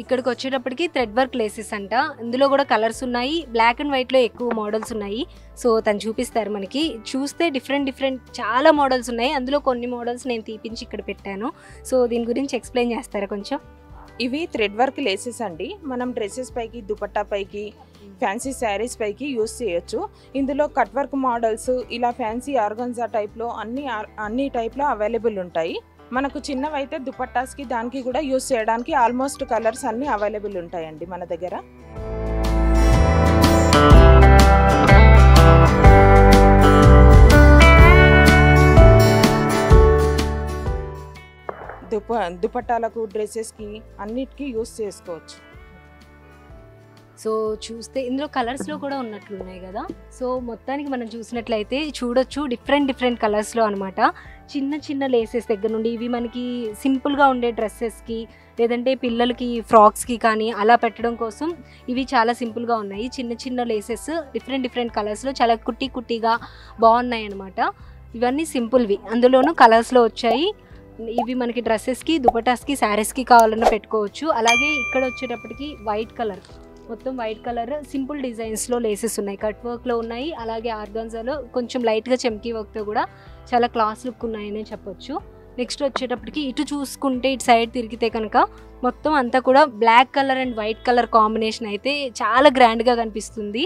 ఇక్కడికి వచ్చేటప్పటికి thread work laces అంట. ఇందులో కూడా కలర్స్ ఉన్నాయి, బ్లాక్ అండ్ వైట్లో ఎక్కువ మోడల్స్ ఉన్నాయి. సో తను చూపిస్తారు మనకి. చూస్తే డిఫరెంట్ చాలా మోడల్స్ ఉన్నాయి. అందులో కొన్ని మోడల్స్ నేను తీపించి ఇక్కడ పెట్టాను. సో దీని గురించి ఎక్స్ప్లెయిన్ చేస్తారా కొంచెం? ఇవి థ్రెడ్ వర్క్ లేసెస్ అండి. మనం డ్రెస్సెస్ పైకి, దుపట్టా పైకి, ఫ్యాన్సీ శారీస్ పైకి యూస్ చేయొచ్చు. ఇందులో కట్ వర్క్ మోడల్స్, ఇలా ఫ్యాన్సీ ఆర్గన్జా టైప్లో అన్ని టైప్లో అవైలబుల్ ఉంటాయి. మనకు చిన్నవైతే దుపట్టాస్కి దానికి కూడా యూస్ చేయడానికి ఆల్మోస్ట్ కలర్స్ అన్నీ అవైలబుల్ ఉంటాయండి మన దగ్గర. దుపట్టాలకు, డ్రెస్సెస్కి అన్నిటికీ యూస్ చేసుకోవచ్చు. సో చూస్తే ఇందులో కలర్స్లో కూడా ఉన్నట్లున్నాయి కదా. సో మొత్తానికి మనం చూసినట్లయితే చూడొచ్చు డిఫరెంట్ కలర్స్లో అనమాట. చిన్న లేసెస్ దగ్గర నుండి ఇవి మనకి సింపుల్గా ఉండే డ్రెస్సెస్కి, లేదంటే పిల్లలకి ఫ్రాక్స్కి కానీ అలా పెట్టడం కోసం ఇవి చాలా సింపుల్గా ఉన్నాయి. చిన్న లేసెస్ డిఫరెంట్ కలర్స్లో చాలా కుట్టిగా బాగున్నాయి అనమాట. ఇవన్నీ సింపుల్వి, అందులోనూ కలర్స్లో వచ్చాయి. ఇవి మనకి డ్రెస్సెస్కి, దుపటాస్కి, శారీస్కి కావాలన్నా పెట్టుకోవచ్చు. అలాగే ఇక్కడ వచ్చేటప్పటికి వైట్ కలర్, మొత్తం వైట్ కలర్ సింపుల్ డిజైన్స్లో లేసెస్ ఉన్నాయి, కట్ వర్క్లో ఉన్నాయి. అలాగే ఆర్గాన్జాలో కొంచెం లైట్గా చెమ్కీ వర్క్తో కూడా చాలా క్లాస్ లుక్ ఉన్నాయనే చెప్పొచ్చు. నెక్స్ట్ వచ్చేటప్పటికి ఇటు చూసుకుంటే, ఇటు సైడ్ తిరిగితే కనుక మొత్తం అంతా కూడా black colour and white colour combination అయితే చాలా గ్రాండ్గా కనిపిస్తుంది.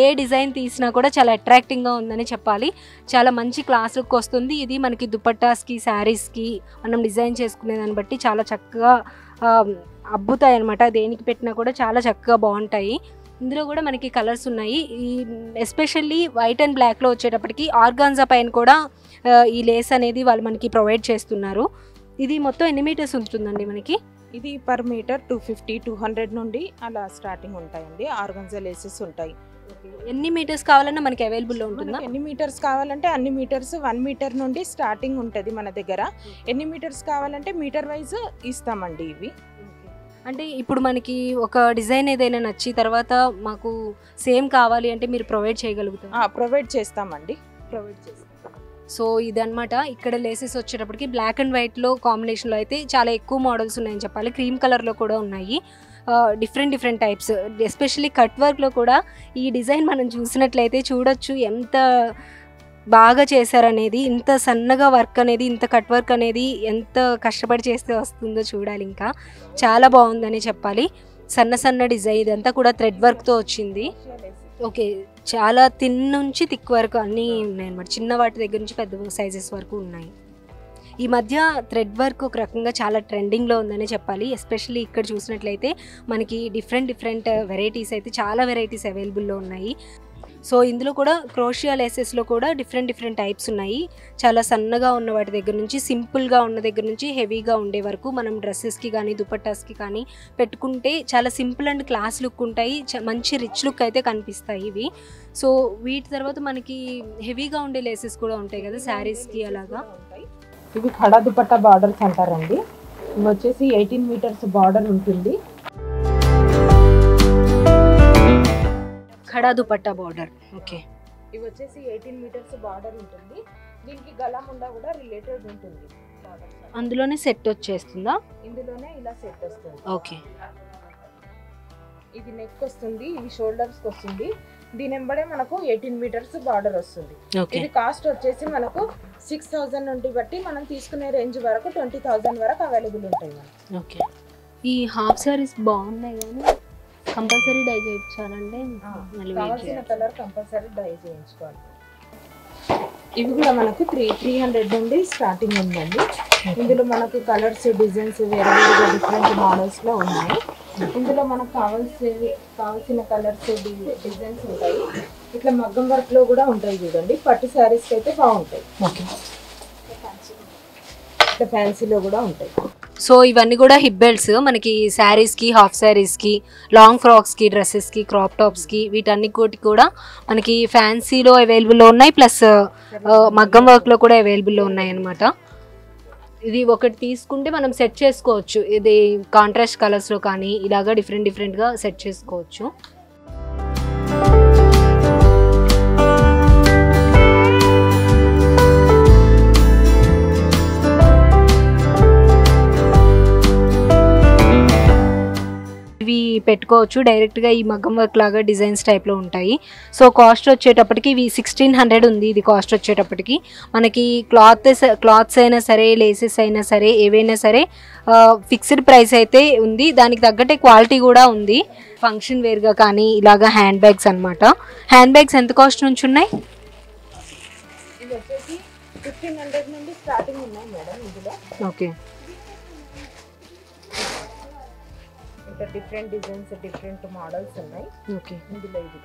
ఏ డిజైన్ తీసినా కూడా చాలా అట్రాక్టింగ్గా ఉందని చెప్పాలి. చాలా మంచి క్లాస్ లుక్ వస్తుంది. ఇది మనకి దుపట్టాస్కి, శారీస్కి మనం డిజైన్ చేసుకునే దాన్ని బట్టి చాలా చక్కగా అబ్బుతాయి అనమాట. దేనికి పెట్టినా కూడా చాలా చక్కగా బాగుంటాయి. ఇందులో కూడా మనకి కలర్స్ ఉన్నాయి. ఈ ఎస్పెషల్లీ వైట్ అండ్ బ్లాక్లో వచ్చేటప్పటికి ఆర్గాన్జా పైన కూడా ఈ లేస్ అనేది వాళ్ళు మనకి ప్రొవైడ్ చేస్తున్నారు. ఇది మొత్తం ఎన్ని మీటర్స్ ఉంటుందండి మనకి? ఇది పర్ మీటర్ 250, 200 నుండి అలా స్టార్టింగ్ ఉంటాయండి. ఆర్గాన్జా లేసెస్ ఉంటాయి. ఎన్ని మీటర్స్ కావాలన్నా మనకి అవైలబుల్లో ఉంటుందా? ఎన్ని మీటర్స్ కావాలంటే అన్ని మీటర్స్, 1 మీటర్ నుండి స్టార్టింగ్ ఉంటుంది మన దగ్గర. ఎన్ని మీటర్స్ కావాలంటే మీటర్ వైజ్ ఇస్తామండి ఇవి. అంటే ఇప్పుడు మనకి ఒక డిజైన్ ఏదైనా నచ్చి తర్వాత మాకు సేమ్ కావాలి అంటే మీరు ప్రొవైడ్ చేయగలుగుతారు? ప్రొవైడ్ చేస్తామండి. సో ఇదన్నమాట. ఇక్కడ లేసెస్ వచ్చేటప్పటికి బ్లాక్ అండ్ వైట్లో కాంబినేషన్లో అయితే చాలా ఎక్కువ మోడల్స్ ఉన్నాయని చెప్పాలి. క్రీమ్ కలర్లో కూడా ఉన్నాయి. డిఫరెంట్ టైప్స్, ఎస్పెషల్లీ కట్ వర్క్లో కూడా ఈ డిజైన్ మనం చూసినట్లయితే చూడొచ్చు ఎంత బాగా చేశారనేది. ఇంత సన్నగా వర్క్ అనేది, ఇంత కట్ వర్క్ అనేది ఎంత కష్టపడి చేస్తే వస్తుందో చూడాలి. ఇంకా చాలా బాగుందని చెప్పాలి. సన్న డిజైన్ ఇదంతా కూడా థ్రెడ్ వర్క్తో వచ్చింది. ఓకే, చాలా థిన్ నుంచి థిక్ వరకు అన్నీ ఉన్నాయన్నమాట. చిన్న వాటి దగ్గర నుంచి పెద్ద సైజెస్ వరకు ఉన్నాయి. ఈ మధ్య థ్రెడ్ వర్క్ ఒక రకంగా చాలా ట్రెండింగ్లో ఉందని చెప్పాలి. ఎస్పెషల్లీ ఇక్కడ చూసినట్లయితే మనకి డిఫరెంట్ వెరైటీస్ అయితే చాలా వెరైటీస్ అవైలబుల్లో ఉన్నాయి. సో ఇందులో కూడా క్రోషియా లేసెస్లో కూడా డిఫరెంట్ టైప్స్ ఉన్నాయి. చాలా సన్నగా ఉన్న వాటి దగ్గర నుంచి, సింపుల్గా ఉన్న దగ్గర నుంచి హెవీగా ఉండే వరకు మనం డ్రెస్సెస్కి కానీ దుపట్టాస్కి కానీ పెట్టుకుంటే చాలా సింపుల్ అండ్ క్లాస్ లుక్ ఉంటాయి. మంచి రిచ్ లుక్ అయితే కనిపిస్తాయి ఇవి. సో వీటి తర్వాత మనకి హెవీగా ఉండే లేసెస్ కూడా ఉంటాయి కదా శారీస్కి అలాగా. ఇవి ఖడా దుపట్టా బార్డర్స్ అంటారండి. ఇవి వచ్చేసి 18 మీటర్స్ బార్డర్ ఉంటుంది. ఖడా దుపట్టా బార్డర్. ఓకే, ఇవి వచ్చేసి 18 మీటర్స్ బార్డర్ ఉంటుంది. దీనికి గలా ముండా కూడా రిలేటెడ్ ఉంటుంది. అందులోనే సెట్ వచ్చేస్తుందా? ఇందులోనే ఇలా సెట్ వస్తుంది. ఓకే, ఇది నెక్ వస్తుంది, ఇది షోల్డర్స్ వస్తుంది. దీని వెంబడే మనకు 18 మీటర్స్ బార్డర్ వస్తుంది. ఇది కాస్ట్ వచ్చేసి మనకు 6000 నుండి బట్టి మనం తీసుకునే రేంజ్ వరకు 20,000 వరకు అవైలబుల్ ఉంటాయి. ఓకే, ఈ హాఫ్ సారీస్ బాగున్నాయి కానీ కంపల్సరీ డై చేయించాలంటే కావాల్సిన కలర్ కంపల్సరీ డై చేయించుకోవాలి. ఇవి కూడా మనకు 300 నుండి స్టార్టింగ్ ఉందండి. ఇందులో మనకు కలర్స్, డిజైన్స్ వేరే డిఫరెంట్ మోడల్స్లో ఉన్నాయి. ఇందులో మనకు కావాల్సిన కలర్స్, డిజైన్స్ ఉంటాయి. ఇట్లా మగ్గం వర్క్లో కూడా ఉంటాయి చూడండి. పట్టు శారీస్కి అయితే బాగుంటాయి. ఓకే, ఇట్లా ఫ్యాన్సీలో కూడా ఉంటాయి. సో ఇవన్నీ కూడా హిప్ బెల్ట్స్ మనకి శారీస్కి, హాఫ్ శారీస్కి, లాంగ్ ఫ్రాక్స్కి, డ్రెస్సెస్కి, క్రాప్ టాప్స్కి వీటన్నిటి కూడా మనకి ఫ్యాన్సీలో అవైలబుల్లో ఉన్నాయి. ప్లస్ మగ్గం వర్క్లో కూడా అవైలబుల్లో ఉన్నాయి అన్నమాట. ఇది ఒకటి తీసుకుంటే మనం సెట్ చేసుకోవచ్చు. ఇది కాంట్రాస్ట్ కలర్స్లో కానీ ఇలాగా డిఫరెంట్గా సెట్ చేసుకోవచ్చు. పెట్టుకోవచ్చు. డైరెక్ట్గా ఈ మగ్గం వర్క్ లాగా డిజైన్స్ టైప్లో ఉంటాయి. సో కాస్ట్ వచ్చేటప్పటికి ఇవి 1600 ఉంది ఇది కాస్ట్ వచ్చేటప్పటికి. మనకి క్లాత్స్ అయినా సరే, లేసెస్ అయినా సరే, ఏవైనా సరే ఫిక్స్డ్ ప్రైస్ అయితే ఉంది. దానికి తగ్గట్టే క్వాలిటీ కూడా ఉంది. ఫంక్షన్ వేర్గా కానీ ఇలాగా హ్యాండ్ బ్యాగ్స్ అనమాట. హ్యాండ్ బ్యాగ్స్ ఎంత కాస్ట్ నుంచి ఉన్నాయి? ఇది వచ్చేసి 1500 నుండి స్టార్టింగ్ ఉన్నాయి మేడం ఇందులో. ఓకే, ఇంకా డిఫరెంట్ డిజైన్స్, డిఫరెంట్ మోడల్స్ ఉన్నాయి. ఓకే. ఇందులో ఇది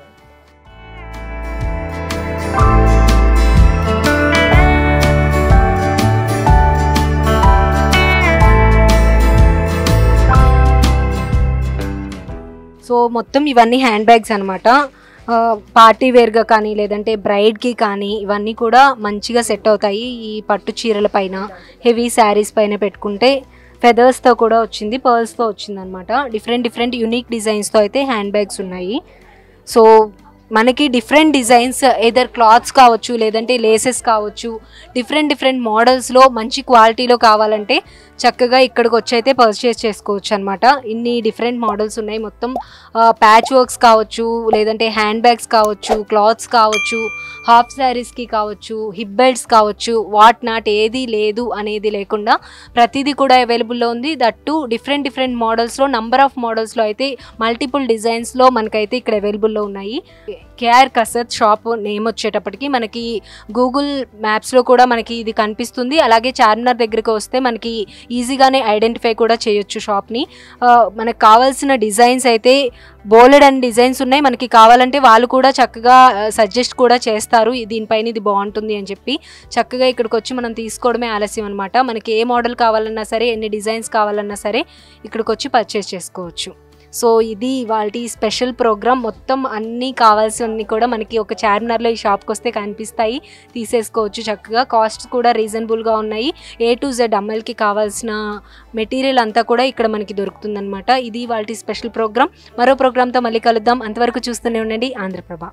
సో మొత్తం ఇవన్నీ హ్యాండ్ బ్యాగ్స్ అనమాట. పార్టీ వేర్గా కానీ లేదంటే బ్రైడ్కి కానీ ఇవన్నీ కూడా మంచిగా సెట్ అవుతాయి. ఈ పట్టు చీరల పైన, హెవీ శారీస్ పైన పెట్టుకుంటే ఫెదర్స్తో కూడా వచ్చింది, పర్ల్స్తో వచ్చింది అనమాట. డిఫరెంట్ యూనిక్ డిజైన్స్తో అయితే హ్యాండ్ బ్యాగ్స్ ఉన్నాయి. సో మనకి డిఫరెంట్ డిజైన్స్ ఏదర్ క్లాత్స్ కావచ్చు లేదంటే లేసెస్ కావచ్చు, డిఫరెంట్ మోడల్స్లో మంచి క్వాలిటీలో కావాలంటే చక్కగా ఇక్కడికి వచ్చి అయితే పర్చేస్ చేసుకోవచ్చు అనమాట. ఇన్ని డిఫరెంట్ మోడల్స్ ఉన్నాయి. మొత్తం ప్యాచ్ వర్క్స్ కావచ్చు, లేదంటే హ్యాండ్ బ్యాగ్స్ కావచ్చు, క్లాత్స్ కావచ్చు, హాఫ్ శారీస్కి కావచ్చు, హిప్ బెల్ట్స్ కావచ్చు, వాట్ నాట్ ఏది లేదు అనేది లేకుండా ప్రతిదీ కూడా అవైలబుల్లో ఉంది. దట్టు డిఫరెంట్ మోడల్స్లో, నంబర్ ఆఫ్ మోడల్స్లో అయితే మల్టిపుల్ డిజైన్స్లో మనకైతే ఇక్కడ అవైలబుల్లో ఉన్నాయి. కేఆర్ కసత్ షాప్ నేమ్ వచ్చేటప్పటికి మనకి గూగుల్ మ్యాప్స్లో కూడా మనకి ఇది కనిపిస్తుంది. అలాగే చార్మినార్ దగ్గరికి వస్తే మనకి ఈజీగానే ఐడెంటిఫై కూడా చేయొచ్చు షాప్ని. మనకు కావాల్సిన డిజైన్స్ అయితే బోలెడ్ అండ్ డిజైన్స్ ఉన్నాయి. మనకి కావాలంటే వాళ్ళు కూడా చక్కగా సజెస్ట్ కూడా చేస్తారు, దీనిపైన ఇది బాగుంటుంది అని చెప్పి. చక్కగా ఇక్కడికి వచ్చి మనం తీసుకోవడమే ఆలస్యం అనమాట. మనకి ఏ మోడల్ కావాలన్నా సరే, ఎన్ని డిజైన్స్ కావాలన్నా సరే ఇక్కడికి వచ్చి పర్చేస్ చేసుకోవచ్చు. సో ఇది వాటి స్పెషల్ ప్రోగ్రామ్. మొత్తం అన్నీ కావాల్సినవి కూడా మనకి ఒక చార్మినార్లో ఈ షాప్కి వస్తే కనిపిస్తాయి, తీసేసుకోవచ్చు చక్కగా. కాస్ట్స్ కూడా రీజనబుల్గా ఉన్నాయి. A to Z అమ్మాయిలకి కావాల్సిన మెటీరియల్ అంతా కూడా ఇక్కడ మనకి దొరుకుతుందన్నమాట. ఇది వాటి స్పెషల్ ప్రోగ్రామ్. మరో ప్రోగ్రామ్తో మళ్ళీ కలుద్దాం. అంతవరకు చూస్తూనే ఉండండి ఆంధ్రప్రభ.